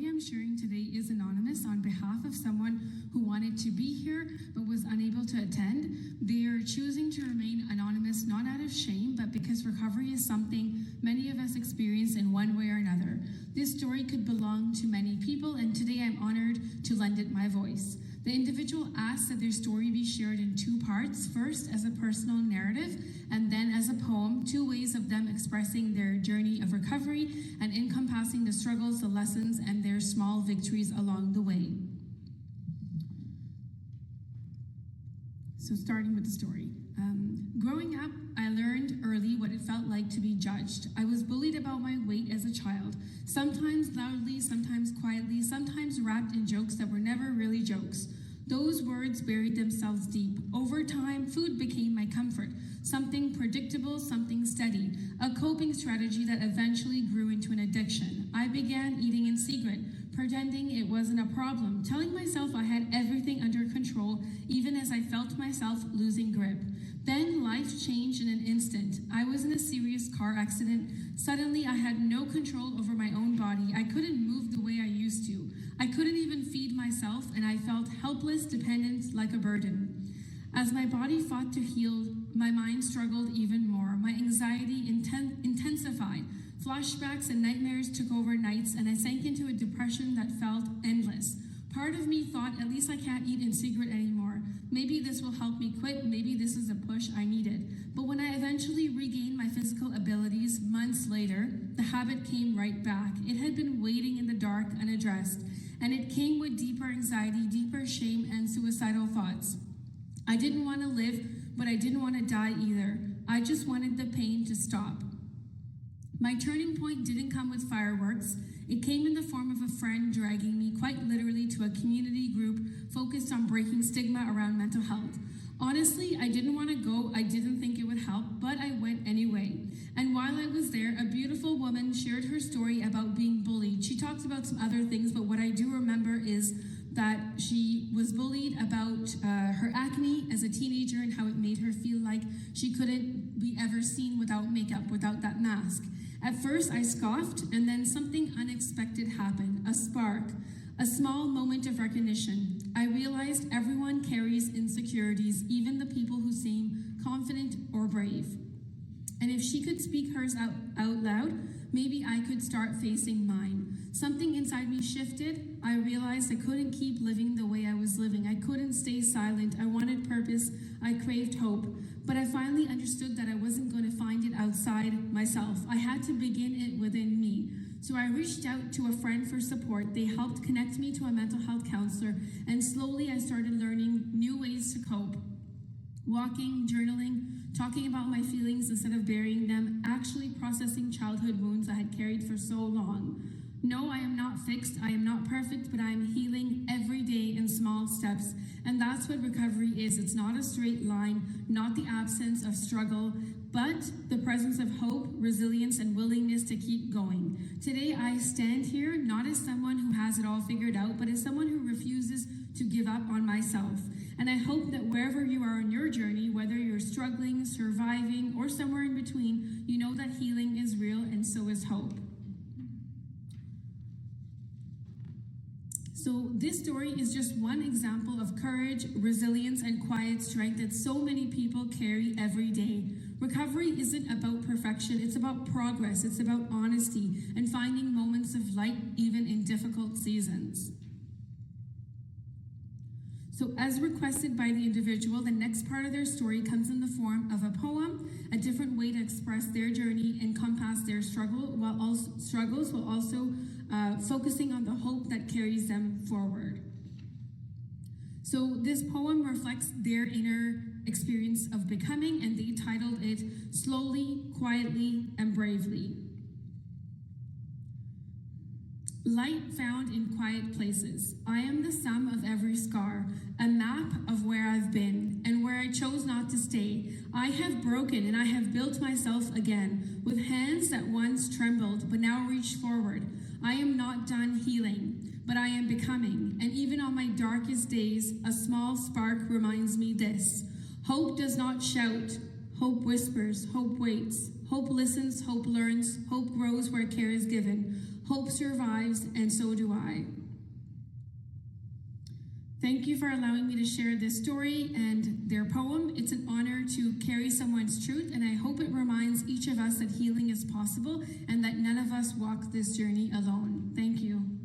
I'm sharing today is anonymous on behalf of someone who wanted to be here but was unable to attend. They are choosing to remain anonymous not out of shame, but because recovery is something many of us experience in one way or another. This story could belong to many people, and today I'm honored to lend it my voice. The individual asks that their story be shared in two parts, first as a personal narrative and then as a poem, two ways of them expressing their journey of recovery and encompassing the struggles, the lessons, and their small victories along the way. So starting with the story. Growing up, I learned early what it felt like to be judged. I was bullied about my weight as a child, sometimes loudly, sometimes quietly, sometimes wrapped in jokes that were never really jokes. Those words buried themselves deep. Over time, food became my comfort, something predictable, something steady, a coping strategy that eventually grew into an addiction. I began eating in secret, pretending it wasn't a problem, telling myself I had everything under control, even as I felt myself losing grip. Then life changed in an instant. I was in a serious car accident. Suddenly, I had no control over my own body. I couldn't move the way I used to. I couldn't even feed myself, and I felt helpless, dependent, like a burden. As my body fought to heal, my mind struggled even more. My anxiety intensified. Flashbacks and nightmares took over nights, and I sank into a depression that felt endless. Part of me thought, at least I can't eat in secret anymore. Maybe this will help me quit. Maybe this is a push I needed. But when I eventually regained my physical abilities months later, the habit came right back. It had been waiting in the dark, unaddressed, and it came with deeper anxiety, deeper shame, and suicidal thoughts. I didn't want to live, but I didn't want to die either. I just wanted the pain to stop. My turning point didn't come with fireworks. It came in the form of a friend dragging me quite literally to a community group focused on breaking stigma around mental health. Honestly, I didn't want to go. I didn't think it would help, but I went anyway. And while I was there, a beautiful woman shared her story about being bullied. She talked about some other things, but what I do remember is that she was bullied about her acne as a teenager and how it made her feel like she couldn't be ever seen without makeup, without that mask. At first, I scoffed, and then something unexpected happened, a spark, a small moment of recognition. I realized everyone carries insecurities, even the people who seem confident or brave. And if she could speak hers out loud, maybe I could start facing mine. Something inside me shifted. I realized I couldn't keep living the way I was living. I couldn't stay silent. I wanted purpose. I craved hope. But I finally understood that I wasn't going to find it outside myself. I had to begin it within me. So I reached out to a friend for support. They helped connect me to a mental health counselor, and slowly I started learning new ways to cope. Walking, journaling, talking about my feelings instead of burying them, actually processing childhood wounds I had carried for so long. No, I am not fixed, I am not perfect, but I am healing every day in small steps. And that's what recovery is. It's not a straight line, not the absence of struggle, but the presence of hope, resilience, and willingness to keep going. Today, I stand here not as someone who has it all figured out, but as someone who refuses to give up on myself. And I hope that wherever you are on your journey, whether you're struggling, surviving, or somewhere in between, you know that healing is real and so is hope. So this story is just one example of courage, resilience, and quiet strength that so many people carry every day. Recovery isn't about perfection, it's about progress, it's about honesty, and finding moments of light even in difficult seasons. So as requested by the individual, the next part of their story comes in the form of a poem, a different way to express their journey, encompass their struggles, while also focusing on the hope that carries them forward. So this poem reflects their inner experience of becoming, and they titled it Slowly, Quietly, and Bravely. Light found in quiet places. I am the sum of every scar, a map of where I've been and where I chose not to stay. I have broken and I have built myself again with hands that once trembled but now reach forward. I am not done healing, but I am becoming. And even on my darkest days, a small spark reminds me this. Hope does not shout. Hope whispers. Hope waits. Hope listens. Hope learns. Hope grows where care is given. Hope survives, and so do I. Thank you for allowing me to share this story and their poem. It's an honor to carry someone's truth, and I hope it reminds each of us that healing is possible and that none of us walk this journey alone. Thank you.